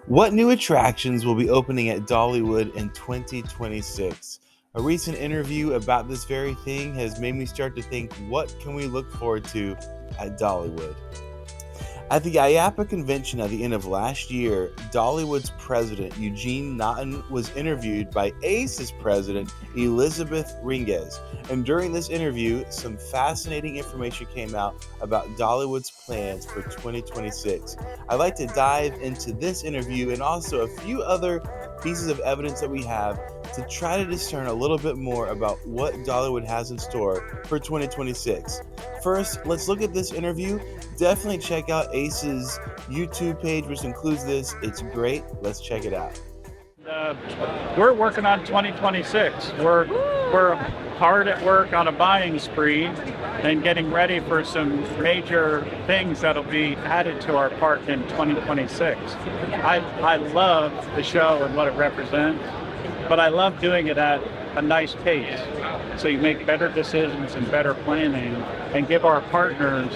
What new attractions will be opening at Dollywood in 2026? A recent interview about this very thing has made me start to think, what can we look forward to at Dollywood? At the IAPA convention at the end of last year, Dollywood's president, Eugene Naughton, was interviewed by ACE's president, Elizabeth Ringes. And during this interview, some fascinating information came out about Dollywood's plans for 2026. I'd like to dive into this interview and also a few other pieces of evidence that we have to try to discern a little bit more about what Dollywood has in store for 2026. First, let's look at this interview. Definitely check out Ace's YouTube page, which includes this. It's great. Let's check it out. We're working on 2026. We're hard at work on a buying spree and getting ready for some major things that'll be added to our park in 2026. I love the show and what it represents, but I love doing it at a nice pace. So you make better decisions and better planning and give our partners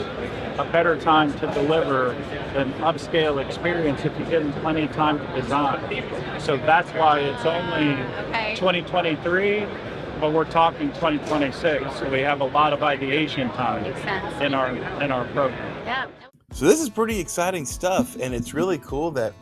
a better time to deliver an upscale experience if you give them plenty of time to design. So that's why it's only 2023, but we're talking 2026. So we have a lot of ideation time in our program. Yeah. So this is pretty exciting stuff, and it's really cool that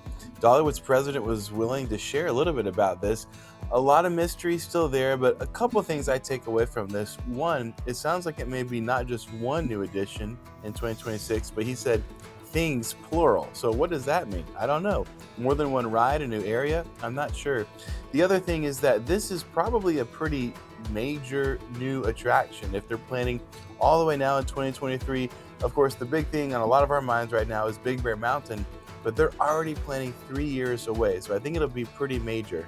Dollywood's president was willing to share a little bit about this. A lot of mystery still there, but a couple of things I take away from this. One, it sounds like it may be not just one new addition in 2026, but he said things plural. So what does that mean? I don't know. More than one ride, a new area? I'm not sure. The other thing is that this is probably a pretty major new attraction if they're planning all the way now in 2023. Of course, the big thing on a lot of our minds right now is Big Bear Mountain, but they're already planning 3 years away. So I think it'll be pretty major.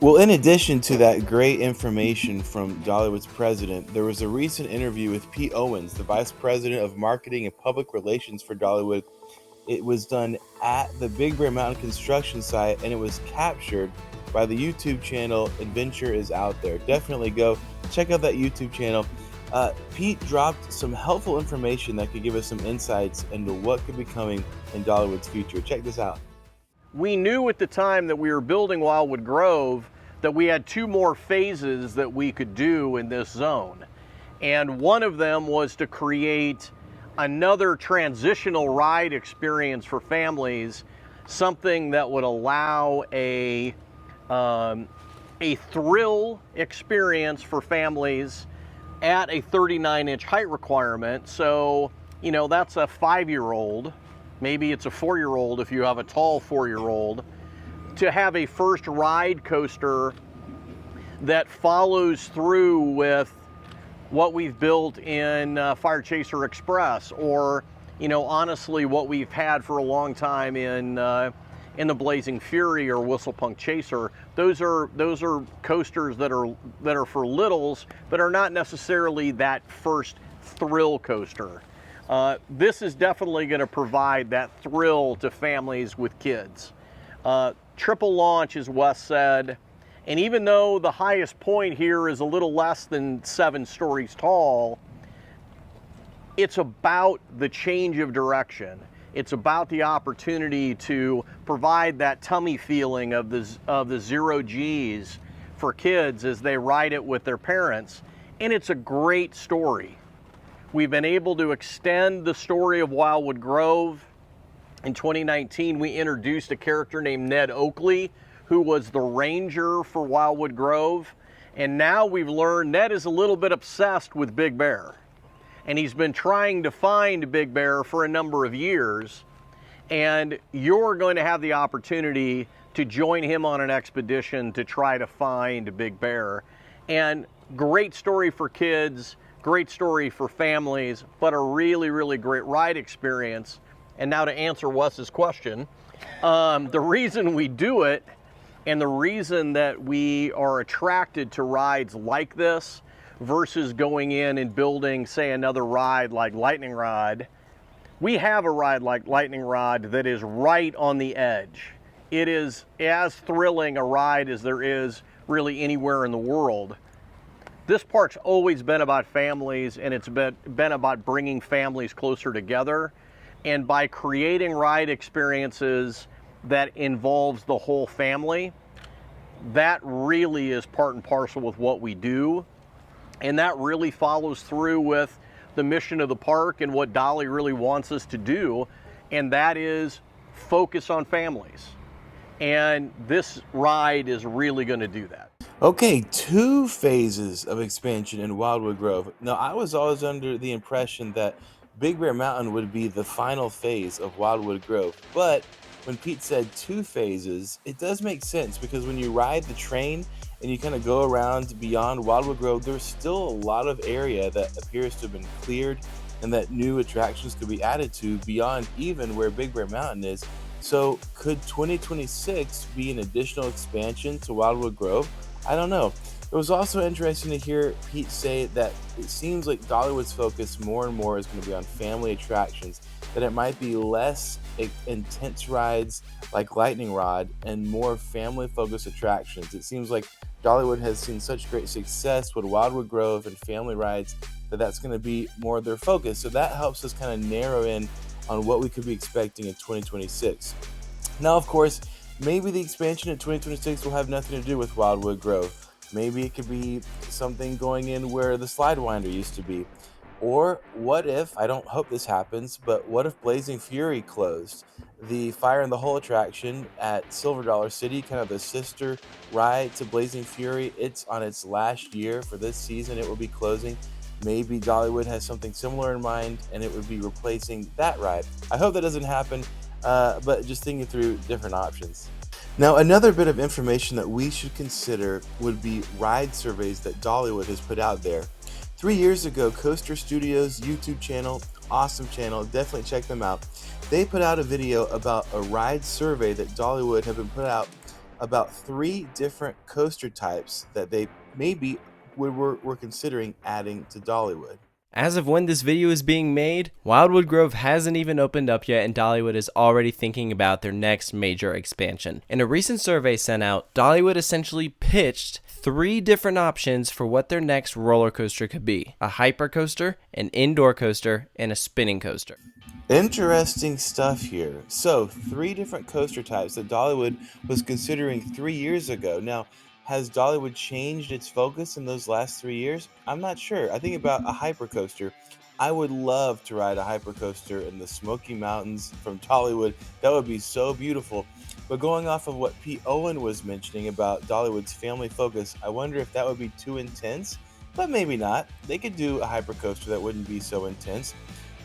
Well, in addition to that great information from Dollywood's president, there was a recent interview with Pete Owens, the vice president of marketing and public relations for Dollywood. It was done at the Big Bear Mountain construction site, and it was captured by the YouTube channel Adventure is Out There. Definitely go check out that YouTube channel. Pete dropped some helpful information that could give us some insights into what could be coming in Dollywood's future. Check this out. We knew at the time that we were building Wildwood Grove that we had 2 more phases that we could do in this zone. And one of them was to create another transitional ride experience for families, something that would allow a thrill experience for families at a 39-inch height requirement. So, you know, that's a 5-year-old. Maybe it's a 4-year-old if you have a tall 4-year-old, to have a first ride coaster that follows through with what we've built in Fire Chaser Express, or, you know, honestly, what we've had for a long time in the Blazing Fury or Whistlepunk Chaser. Those are coasters that are for littles, but are not necessarily that first thrill coaster. This is definitely going to provide that thrill to families with kids. Triple launch, as Wes said, and even though the highest point here is a little less than 7 stories tall, it's about the change of direction. It's about the opportunity to provide that tummy feeling of the 0 G's for kids as they ride it with their parents, and it's a great story. We've been able to extend the story of Wildwood Grove. In 2019, we introduced a character named Ned Oakley, who was the ranger for Wildwood Grove. And now we've learned Ned is a little bit obsessed with Big Bear. And he's been trying to find Big Bear for a number of years. And you're going to have the opportunity to join him on an expedition to try to find Big Bear. And great story for kids. Great story for families, but a really, really great ride experience. And now to answer Wes's question, the reason we do it and the reason that we are attracted to rides like this versus going in and building, say, another ride like Lightning Rod, we have a ride like Lightning Rod that is right on the edge. It is as thrilling a ride as there is really anywhere in the world. This park's always been about families, and it's been about bringing families closer together. And by creating ride experiences that involves the whole family, that really is part and parcel with what we do. And that really follows through with the mission of the park and what Dolly really wants us to do, and that is focus on families. And this ride is really going to do that. Okay, 2 phases of expansion in Wildwood Grove. Now, I was always under the impression that Big Bear Mountain would be the final phase of Wildwood Grove. But when Pete said 2 phases, it does make sense because when you ride the train and you kind of go around beyond Wildwood Grove, there's still a lot of area that appears to have been cleared and that new attractions could be added to beyond even where Big Bear Mountain is. So, could 2026 be an additional expansion to Wildwood Grove? I don't know. It was also interesting to hear Pete say that it seems like Dollywood's focus more and more is going to be on family attractions, that it might be less intense rides like Lightning Rod and more family focused attractions. It seems like Dollywood has seen such great success with Wildwood Grove and family rides that that's going to be more of their focus. So that helps us kind of narrow in on what we could be expecting in 2026. Now, of course, maybe the expansion in 2026 will have nothing to do with Wildwood Grove. Maybe it could be something going in where the Slide Winder used to be. Or what if, I don't hope this happens, but what if Blazing Fury closed? The Fire in the Hole attraction at Silver Dollar City, kind of the sister ride to Blazing Fury, it's on its last year for this season. It will be closing. Maybe Dollywood has something similar in mind and it would be replacing that ride. I hope that doesn't happen, but just thinking through different options. Now, another bit of information that we should consider would be ride surveys that Dollywood has put out there. 3 years ago, Coaster Studios YouTube channel, awesome channel, definitely check them out. They put out a video about a ride survey that Dollywood have been put out about 3 different coaster types that they maybe were considering adding to Dollywood. As of when this video is being made, Wildwood Grove hasn't even opened up yet and Dollywood is already thinking about their next major expansion. In a recent survey sent out, Dollywood essentially pitched 3 different options for what their next roller coaster could be: a hyper coaster, an indoor coaster, and a spinning coaster. Interesting stuff here. So, 3 different coaster types that Dollywood was considering 3 years ago. Now, has Dollywood changed its focus in those last 3 years? I'm not sure. I think about a hypercoaster. I would love to ride a hypercoaster in the Smoky Mountains from Dollywood. That would be so beautiful. But going off of what Pete Owen was mentioning about Dollywood's family focus, I wonder if that would be too intense, but maybe not. They could do a hypercoaster that wouldn't be so intense.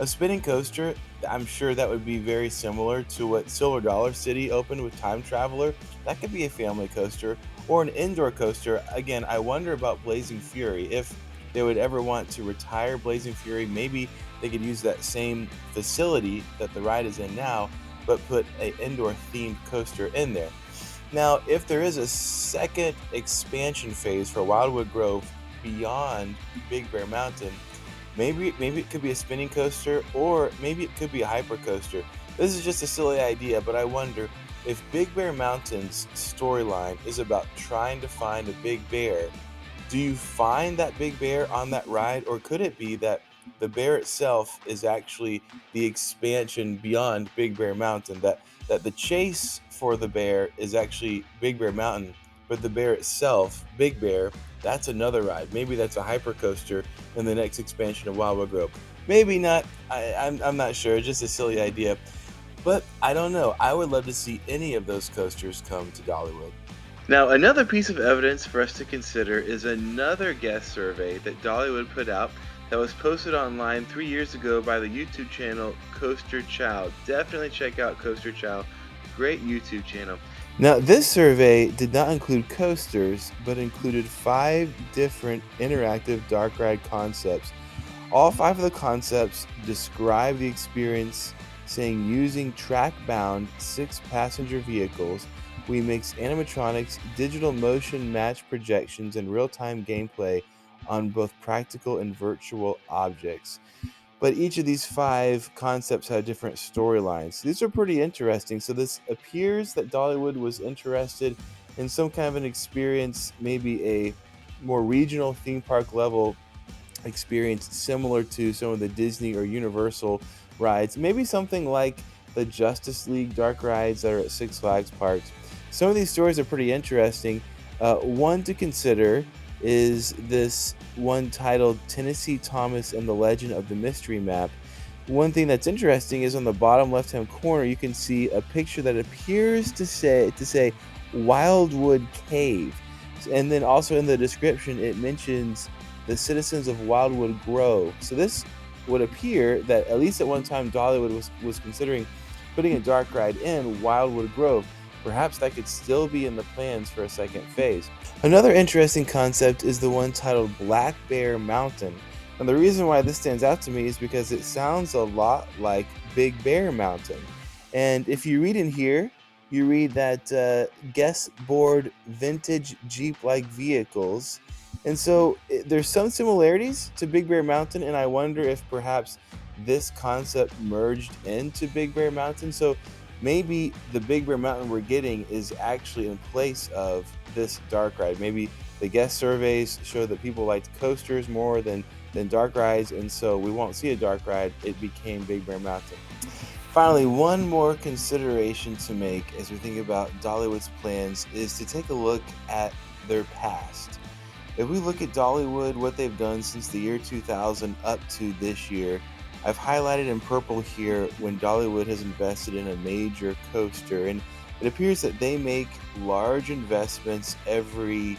A spinning coaster, I'm sure that would be very similar to what Silver Dollar City opened with Time Traveler. That could be a family coaster. Or an indoor coaster. Again, I wonder about Blazing Fury. If they would ever want to retire Blazing Fury, maybe they could use that same facility that the ride is in now, but put an indoor themed coaster in there. Now, if there is a second expansion phase for Wildwood Grove beyond Big Bear Mountain, maybe it could be a spinning coaster, or maybe it could be a hyper coaster. This is just a silly idea, but I wonder if Big Bear Mountain's storyline is about trying to find a big bear. Do you find that big bear on that ride, or could it be that the bear itself is actually the expansion beyond Big Bear Mountain, that the chase for the bear is actually Big Bear Mountain, but the bear itself, Big Bear, that's another ride? Maybe that's a hyper coaster in the next expansion of Wildwood Grove. Maybe not. I'm not sure. Just a silly idea. But I don't know. I would love to see any of those coasters come to Dollywood. Now, another piece of evidence for us to consider is another guest survey that Dollywood put out that was posted online 3 years ago by the YouTube channel Coaster Chall. Definitely check out Coaster Chall. Great YouTube channel. Now, this survey did not include coasters, but included 5 different interactive dark ride concepts. All 5 of the concepts describe the experience, saying using track-bound 6-passenger vehicles, we mix animatronics, digital motion match projections, and real-time gameplay on both practical and virtual objects. But each of these 5 concepts had different storylines. These are pretty interesting. So this appears that Dollywood was interested in some kind of an experience, maybe a more regional theme park level experience similar to some of the Disney or Universal rides. Maybe something like the Justice League dark rides that are at Six Flags parks. Some of these stories are pretty interesting. One to consider is this one titled Tennessee Thomas and the Legend of the Mystery Map. One thing that's interesting is on the bottom left-hand corner, you can see a picture that appears to say Wildwood Cave. And then also in the description, it mentions the citizens of Wildwood Grove. So this would appear that at least at one time Dollywood was considering putting a dark ride in Wildwood Grove. Perhaps that could still be in the plans for a second phase. Another interesting concept is the one titled Black Bear Mountain. And the reason why this stands out to me is because it sounds a lot like Big Bear Mountain. And if you read in here, you read that guest board vintage Jeep-like vehicles. And so there's some similarities to Big Bear Mountain, and I wonder if perhaps this concept merged into Big Bear Mountain. So maybe the Big Bear Mountain we're getting is actually in place of this dark ride. Maybe the guest surveys show that people liked coasters more than dark rides, and so we won't see a dark ride. It became Big Bear Mountain. Finally, one more consideration to make as we think about Dollywood's plans is to take a look at their past. If we look at Dollywood, what they've done since the year 2000 up to this year, I've highlighted in purple here when Dollywood has invested in a major coaster, and it appears that they make large investments every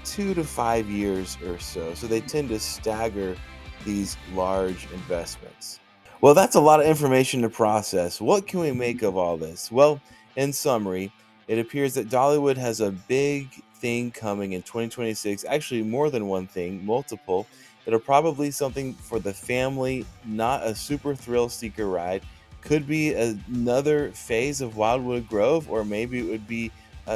2 to 5 years or so. So they tend to stagger these large investments. Well, that's a lot of information to process. What can we make of all this? Well, in summary, it appears that Dollywood has a big thing coming in 2026. Actually, more than one thing, multiple. It'll probably something for the family, not a super thrill seeker ride. Could be another phase of Wildwood Grove, or maybe it would be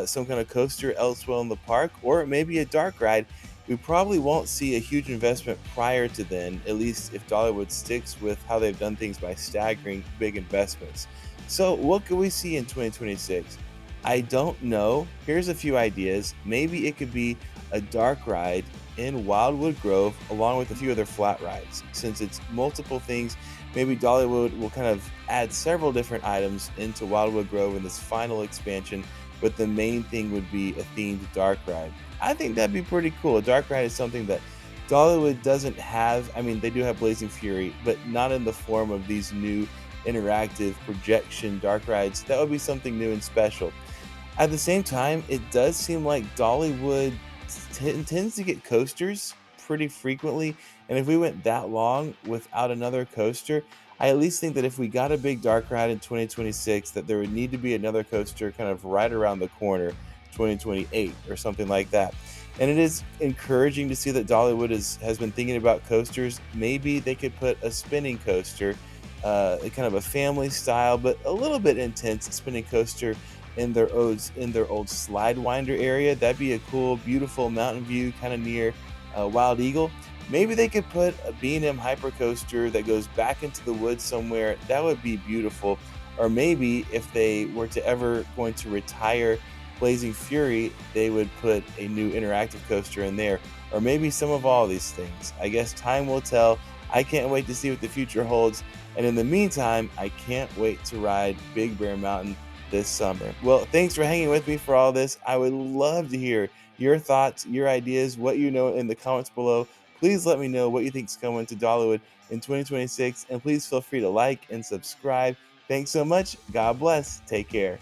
some kind of coaster elsewhere in the park, or it may be a dark ride. We probably won't see a huge investment prior to then, at least if Dollywood sticks with how they've done things by staggering big investments. So what could we see in 2026? I don't know. Here's a few ideas. Maybe it could be a dark ride in Wildwood Grove along with a few other flat rides. Since it's multiple things, maybe Dollywood will kind of add several different items into Wildwood Grove in this final expansion, but the main thing would be a themed dark ride. I think that'd be pretty cool. A dark ride is something that Dollywood doesn't have. I mean, they do have Blazing Fury, but not in the form of these new interactive projection dark rides. That would be something new and special. At the same time, it does seem like Dollywood tends to get coasters pretty frequently, and if we went that long without another coaster, I at least think that if we got a big dark ride in 2026, that there would need to be another coaster kind of right around the corner, 2028 or something like that. And it is encouraging to see that Dollywood has been thinking about coasters. Maybe they could put a spinning coaster, kind of a family style, but a little bit intense spinning coaster in their old slide winder area. That'd be a cool, beautiful mountain view, kind of near Wild Eagle. Maybe they could put a B&M hypercoaster that goes back into the woods somewhere. That would be beautiful. Or maybe if they were to ever going to retire Blazing Fury, they would put a new interactive coaster in there. Or maybe some of all these things. I guess time will tell. I can't wait to see what the future holds. And in the meantime, I can't wait to ride Big Bear Mountain this summer. Well, thanks for hanging with me for all this. I would love to hear your thoughts, your ideas, what you know in the comments below. Please let me know what you think is coming to Dollywood in 2026, and please feel free to like and subscribe. Thanks so much. God bless. Take care.